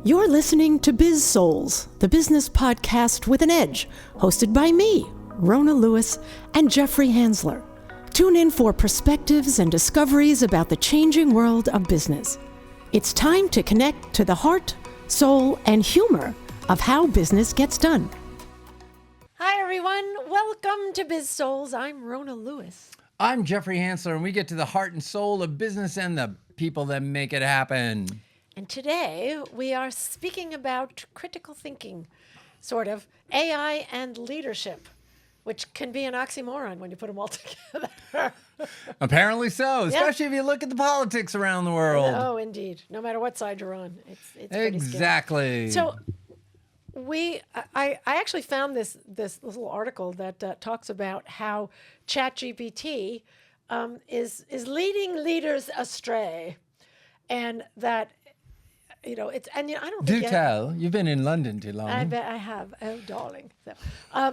You're listening to Biz-Souls, the business podcast with an edge, hosted by me, Rona Lewis, and Jeffrey Hansler. Tune in for perspectives and discoveries about the changing world of business. It's time to connect to the heart, soul, and humor of how business gets done. Hi, everyone. Welcome to Biz-Souls. I'm Rona Lewis. I'm Jeffrey Hansler, and we get to the heart and soul of business and the people that make it happen. And today we are speaking about critical thinking, sort of AI and leadership, which can be an oxymoron when you put them all together. Apparently so, especially if you look at the politics around the world. Oh, indeed. No matter what side you're on, it's exactly. So I actually found this little article that talks about how ChatGPT is leading leaders astray, and that. I don't think tell. You've been in London too long. I bet I have. Oh, darling.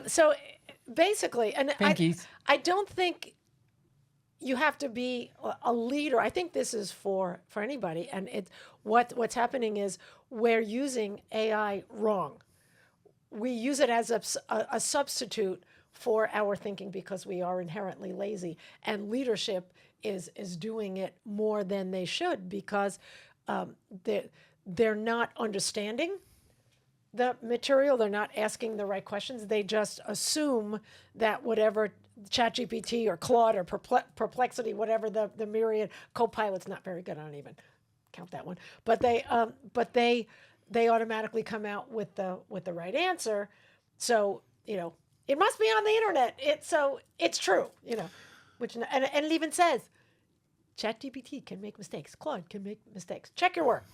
So basically, and I don't think you have to be a leader. I think this is for anybody. And what's happening is we're using AI wrong. We use it as a substitute for our thinking because we are inherently lazy. And leadership is doing it more than they should because they're not understanding the material. They're not asking the right questions. They just assume that whatever ChatGPT or Claude or Perplexity, whatever the myriad, Copilot's not very good. I don't even count that one. But they automatically come out with the right answer. So it must be on the internet. It's true. Which and it even says ChatGPT can make mistakes. Claude can make mistakes. Check your work.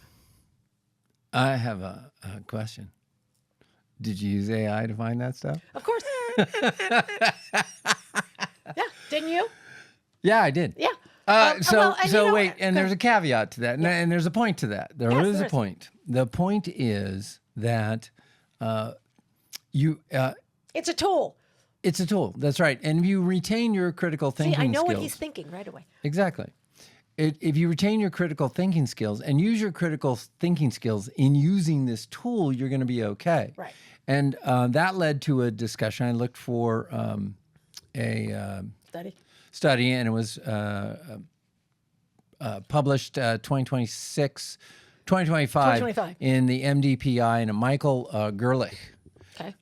I have a question. Did you use AI to find that stuff? Of course. Yeah, didn't you? Yeah, I did. Yeah. Wait, and there's a caveat to that, and there's a point to that. There is a point. The point is that it's a tool. It's a tool. That's right. And if you retain your critical thinking skills. See, I know what he's thinking right away. Exactly. If you retain your critical thinking skills and use your critical thinking skills in using this tool, you're going to be okay. Right. And that led to a discussion. I looked for a study, and it was published 2025 in the MDPI, and Michael Gerlich,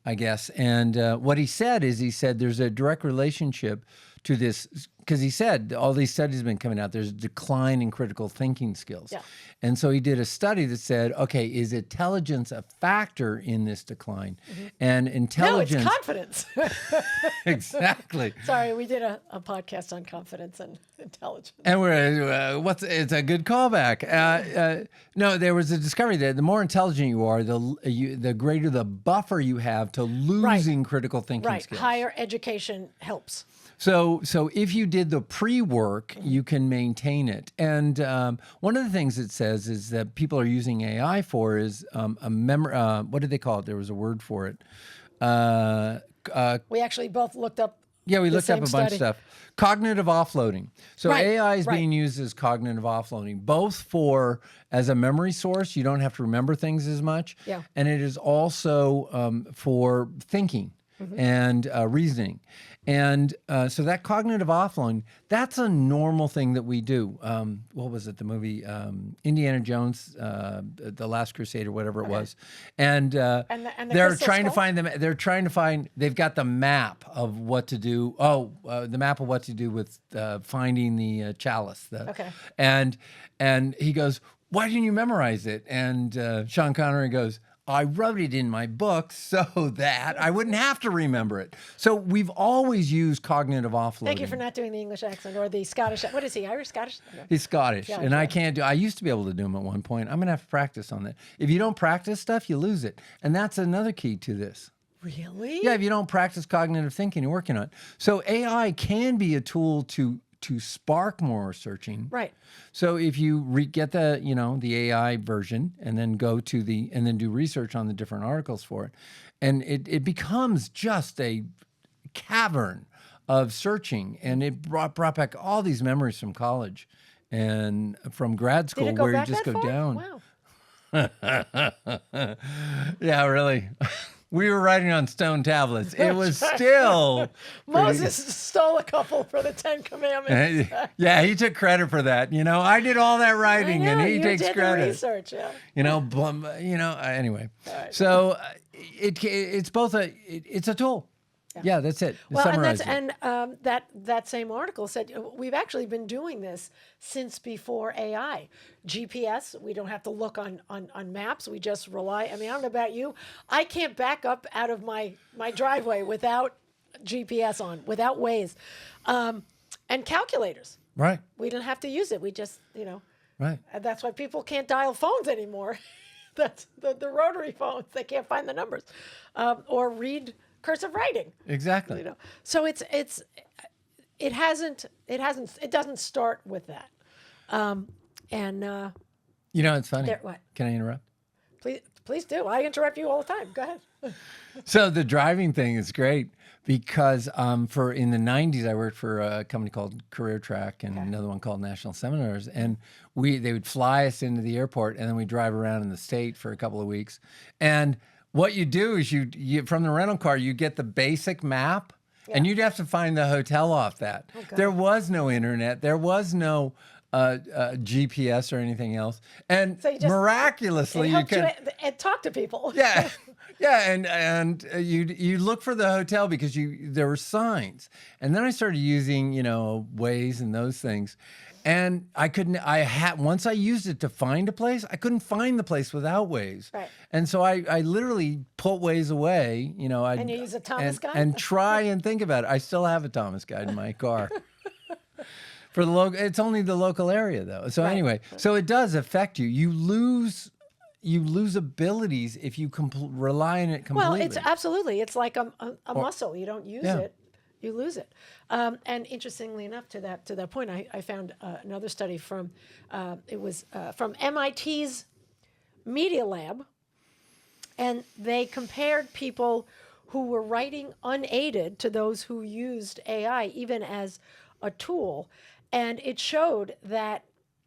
I guess. And what he said there's a direct relationship to this, because he said all these studies have been coming out, there's a decline in critical thinking skills. Yeah. And so he did a study that said, okay, is intelligence a factor in this decline? Mm-hmm. And intelligence... No, it's confidence. Exactly. Sorry, we did a podcast on confidence and intelligence. And it's a good callback. No, there was a discovery that the more intelligent you are, the greater the buffer you have to losing critical thinking skills. Higher education helps. So if you did the pre-work, you can maintain it. And one of the things it says is that people are using AI for is a memory. What did they call it? There was a word for it. We actually both looked up. Yeah, we looked up a bunch of stuff. Cognitive offloading. So AI is being used as cognitive offloading, both as a memory source. You don't have to remember things as much. Yeah. And it is also for thinking and reasoning. And so that cognitive offloading, that's a normal thing that we do. What was it? The movie Indiana Jones, The Last Crusade, or whatever it was. And they're trying to find them. They're trying to find. They've got the map of what to do. The map of what to do with finding the chalice. And he goes, "Why didn't you memorize it?" And Sean Connery goes, I wrote it in my book so that I wouldn't have to remember it. So we've always used cognitive offloading. Thank you for not doing the English accent or the Scottish. What is he, Irish, Scottish? He's Scottish, and I can't do. I used to be able to do him at one point. I'm going to have to practice on that. If you don't practice stuff, you lose it. And that's another key to this. Really? Yeah, if you don't practice cognitive thinking, you're working on it. So AI can be a tool to spark more searching. Right. So if you get the AI version and then and then do research on the different articles for it, and it becomes just a cavern of searching, and it brought back all these memories from college and from grad school where you just go down. Wow. Yeah, really. We were writing on stone tablets. It was still Moses stole a couple for the 10 Commandments. Yeah, he took credit for that. I did all that writing, and he takes credit. The research, yeah. Anyway. Right. So it's both it's a tool. Yeah, that's it. That same article said we've actually been doing this since before AI. GPS, we don't have to look on maps. We just rely. I mean, I don't know about you. I can't back up out of my driveway without GPS on, without Waze, and calculators. Right. We don't have to use it. We just, Right. And that's why people can't dial phones anymore. That's the rotary phones. They can't find the numbers, or read cursive writing. Exactly. So it doesn't start with that. It's funny. What? Can I interrupt? Please do. I interrupt you all the time. Go ahead. So the driving thing is great because in the 90s I worked for a company called Career Track and another one called National Seminars, and they would fly us into the airport and then we'd drive around in the state for a couple of weeks. And what you do is you from the rental car, you get the basic map, and you'd have to find the hotel off that. Oh, there was no internet. There was no GPS or anything else. And so miraculously, you can talk to people. Yeah. Yeah, and you look for the hotel because there were signs. And then I started using, Waze and those things. And once I used it to find a place, I couldn't find the place without Waze. Right. And so I literally put Waze away, and you use a Thomas guide? And try and think about it. I still have a Thomas guide in my car. It's only the local area though. So anyway, so it does affect you. You lose abilities if you rely on it completely. Well, it's absolutely. It's like a muscle. You don't use it, you lose it. And interestingly enough, to that point, I found another study from from MIT's Media Lab, and they compared people who were writing unaided to those who used AI even as a tool, and it showed that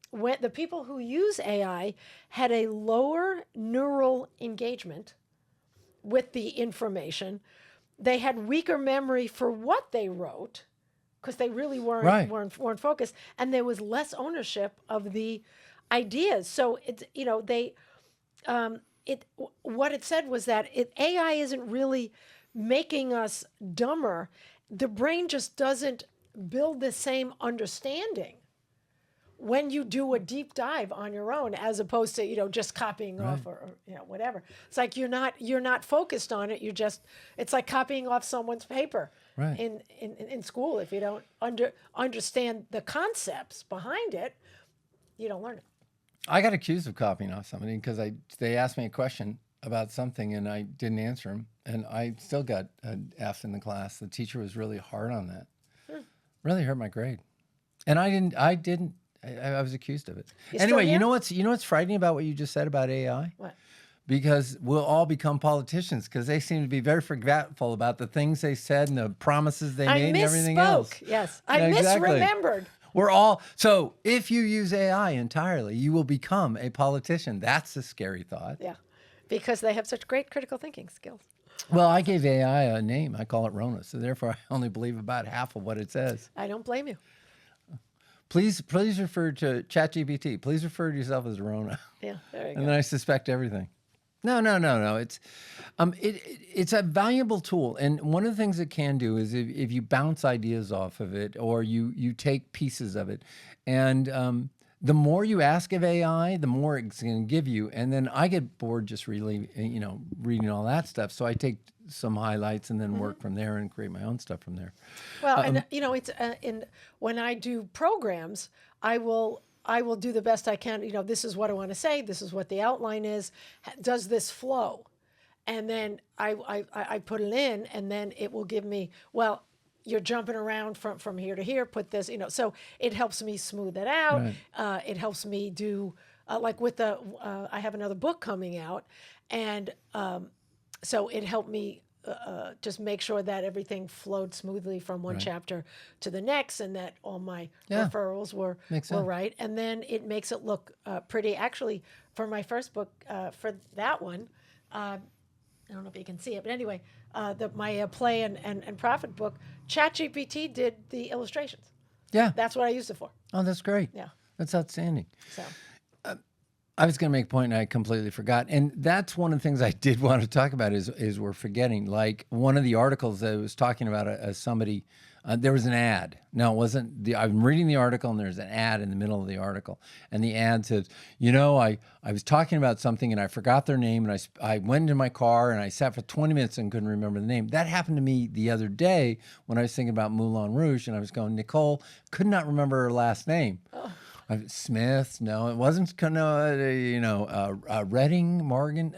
when the people who use AI had a lower neural engagement with the information, they had weaker memory for what they wrote because they really weren't focused, and there was less ownership of the ideas. So what it said was that AI isn't really making us dumber. The brain just doesn't build the same understanding when you do a deep dive on your own, as opposed to just copying off or whatever. It's like you're not focused on it. It's like copying off someone's paper in school. If you don't understand the concepts behind it, you don't learn it. I got accused of copying off somebody because they asked me a question about something and I didn't answer them, and I still got an F in the class. The teacher was really hard on that. Really hurt my grade, and I was accused of it. Anyway, you know what's frightening about what you just said about AI? What? Because we'll all become politicians because they seem to be very forgetful about the things they said and the promises they made and everything else. Yes, I misremembered. So if you use AI entirely, you will become a politician. That's a scary thought. Yeah, because they have such great critical thinking skills. Well, I gave AI a name. I call it Rona. So therefore, I only believe about half of what it says. I don't blame you. Please refer to ChatGPT. Please refer to yourself as Rona. Yeah, there you go. And then I suspect everything. No. It's a valuable tool, and one of the things it can do is if you bounce ideas off of it, or you take pieces of it, and the more you ask of AI, the more it's going to give you. And then I get bored just really, reading all that stuff. So I take some highlights and then work from there and create my own stuff from there. Well, it's when I do programs, I will do the best I can. This is what I want to say. This is what the outline is. Does this flow? And then I put it in, and then it will give me, well, you're jumping around from here to here, put this, so it helps me smooth it out. Right. It helps me do, like with I have another book coming out, and so it helped me just make sure that everything flowed smoothly from one chapter to the next, and that all my referrals were right. And then it makes it look pretty. Actually, for my first book, for that one, I don't know if you can see it, but anyway, my play and profit book, ChatGPT did the illustrations. Yeah. That's what I used it for. Oh, that's great. Yeah. That's outstanding. So. I was going to make a point and I completely forgot. And that's one of the things I did want to talk about is we're forgetting. Like one of the articles that was talking about somebody, there was an ad. No, it wasn't. I'm reading the article and there's an ad in the middle of the article. And the ad says, I was talking about something and I forgot their name. And I went into my car and I sat for 20 minutes and couldn't remember the name. That happened to me the other day when I was thinking about Moulin Rouge. And I was going, Nicole, could not remember her last name. Oh. Smith, no, it wasn't, Redding, Morgan,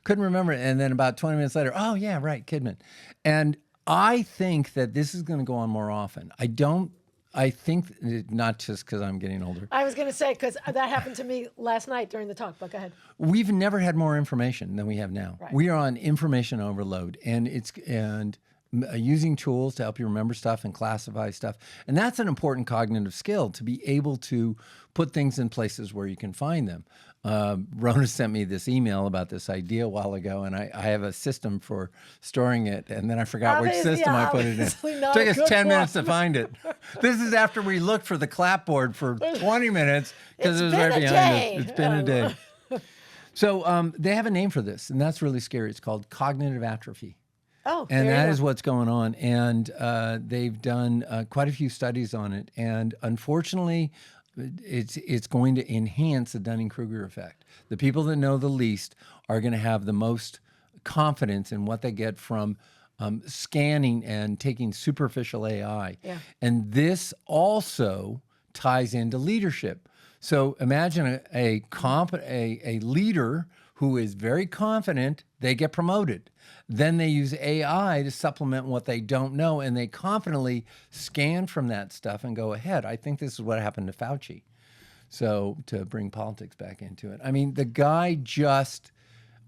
couldn't remember it. And then about 20 minutes later, oh yeah, right, Kidman. And I think that this is going to go on more often. I think not just because I'm getting older. I was going to say, because that happened to me last night during the talk, but go ahead. We've never had more information than we have now. Right. We are on information overload, and using tools to help you remember stuff and classify stuff. And that's an important cognitive skill, to be able to put things in places where you can find them. Rona sent me this email about this idea a while ago, and I have a system for storing it, and then I forgot which system I put it in. It took us 10 minutes to find it. This is after we looked for the clapboard for 20 minutes because it was right behind us. It's been a day. So they have a name for this, and that's really scary. It's called cognitive atrophy. Oh, and that is what's going on. And they've done quite a few studies on it. And unfortunately, it's going to enhance the Dunning-Kruger effect. The people that know the least are going to have the most confidence in what they get from scanning and taking superficial AI. Yeah. And this also ties into leadership. So imagine a leader who is very confident, they get promoted. Then they use AI to supplement what they don't know, and they confidently scan from that stuff and go ahead. I think this is what happened to Fauci. So to bring politics back into it. I mean, the guy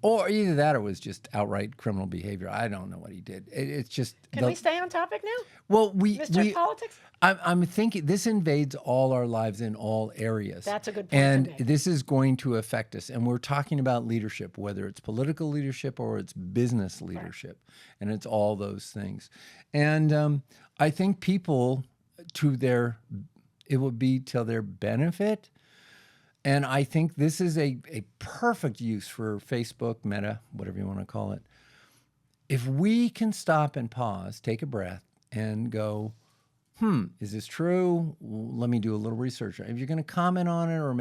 or either that or it was just outright criminal behavior. I don't know what he did. It's just... Can we stay on topic now? Well, Mr. Politics? I'm thinking this invades all our lives in all areas. That's a good point. And this is going to affect us. And we're talking about leadership, whether it's political leadership or it's business leadership. Right. And it's all those things. And I think people, it would be to their benefit. And I think this is a perfect use for Facebook, Meta, whatever you want to call it. If we can stop and pause, take a breath, and go, is this true? Let me do a little research. If you're going to comment on it or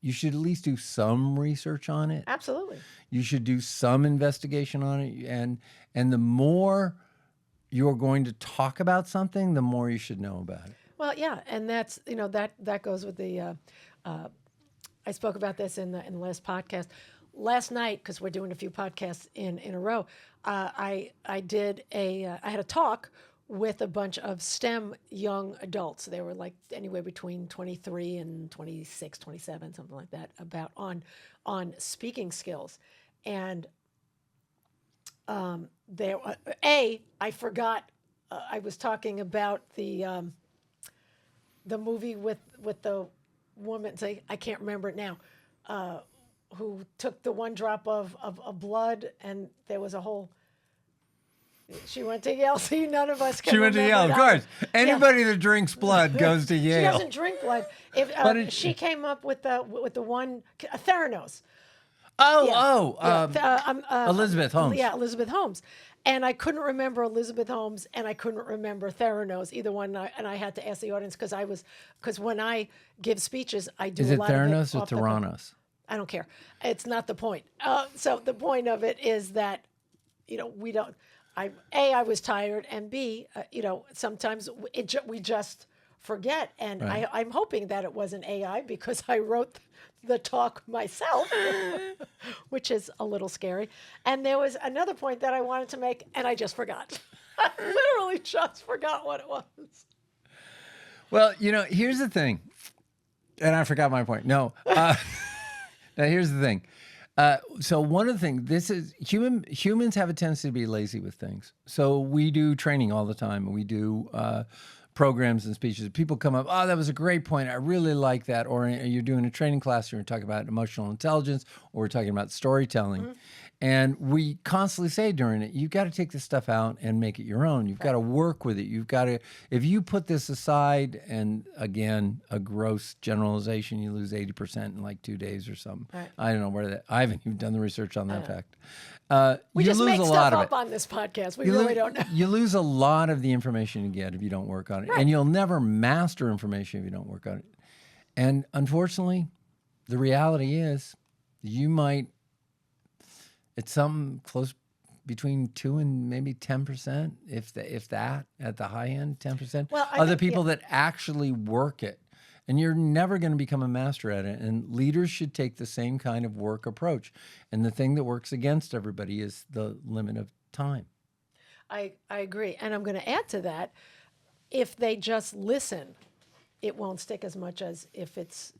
you should at least do some research on it. Absolutely. You should do some investigation on it. And the more you're going to talk about something, the more you should know about it. Well, yeah, and that's that goes with the. I spoke about this in the last podcast. Last night, because we're doing a few podcasts in a row, I had a talk with a bunch of STEM young adults. They were like anywhere between 23 and 26, 27, something like that, about on speaking skills. And I forgot. I was talking about the movie with the woman. I can't remember it now. Who took the one drop of blood, and there was a whole. She went to Yale. See, none of us can. She went to Yale, of course. Anybody that drinks blood goes to Yale. She doesn't drink blood. She came up with the one Theranos. Elizabeth Holmes. Yeah, Elizabeth Holmes. And I couldn't remember Elizabeth Holmes, and I couldn't remember Theranos, either one. And I had to ask the audience because when I give speeches, I do a lot of it. Is it Theranos or Theranos? I don't care. It's not the point. So the point of it is that, we don't. I was tired, and B, sometimes we just forget. And right. I'm hoping that it wasn't AI because I wrote the talk myself, which is a little scary. And there was another point that I wanted to make, and I just forgot. I literally just forgot what it was. Well, here's the thing. And I forgot my point. No. Now, here's the thing. So one of the things, humans have a tendency to be lazy with things. So we do training all the time. We do programs and speeches. People come up, oh, that was a great point. I really like that. Or you're doing a training class, you're talking about emotional intelligence, or we're talking about storytelling. Mm-hmm. And we constantly say during it, you've got to take this stuff out and make it your own. You've got to work with it. You've got to, if you put this aside, and again, a gross generalization, you lose 80% in like 2 days or something. Right. I don't know where that, I haven't even done the research on that fact. We just make stuff up on this podcast. We really don't know. You lose a lot of the information you get if you don't work on it. Right. And you'll never master information if you don't work on it. And unfortunately, the reality is you might, it's something close between 2 and maybe 10%, if that, at the high end, 10%. Well, are the people that actually work it. And you're never going to become a master at it. And leaders should take the same kind of work approach. And the thing that works against everybody is the limit of time. I agree. And I'm going to add to that, if they just listen, it won't stick as much as if it's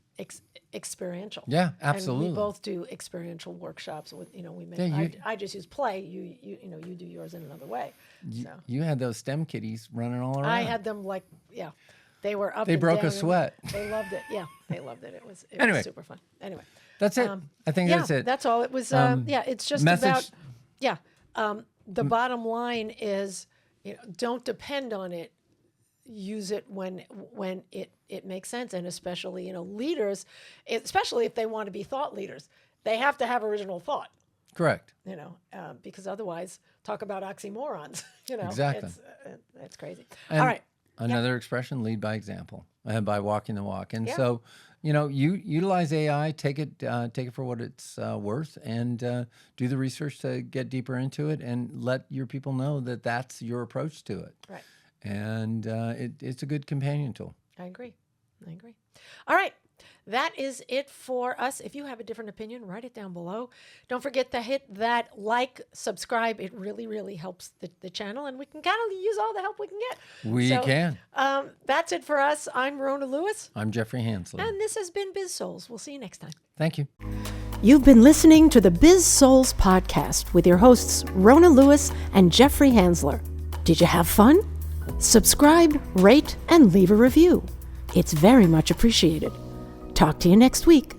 experiential. Yeah, absolutely. And we both do experiential workshops with, we make, I just use play. You do yours in another way. You had those STEM kiddies running all around. I had them they were up. They broke a sweat. They loved it. Yeah, they loved it. It was was super fun. Anyway, that's it. I think that's it. That's all. It was. It's just message. About. The bottom line is, don't depend on it. Use it when it makes sense, and especially leaders, especially if they want to be thought leaders, they have to have original thought. Correct. Because otherwise, talk about oxymorons. Exactly. It's crazy. And all right. Another expression: lead by example, by walking the walk. And so, you utilize AI, take it for what it's worth, and do the research to get deeper into it, and let your people know that that's your approach to it. Right. And it's a good companion tool. I agree. All right. That is it for us. If you have a different opinion, write it down below. Don't forget to hit that subscribe. It really, really helps the channel, and we can kind of use all the help we can get. We can. That's it for us. I'm Rona Lewis. I'm Jeffrey Hansler. And this has been Biz-Souls. We'll see you next time. Thank you. You've been listening to the Biz-Souls podcast with your hosts, Rona Lewis and Jeffrey Hansler. Did you have fun? Subscribe, rate, and leave a review. It's very much appreciated. Talk to you next week.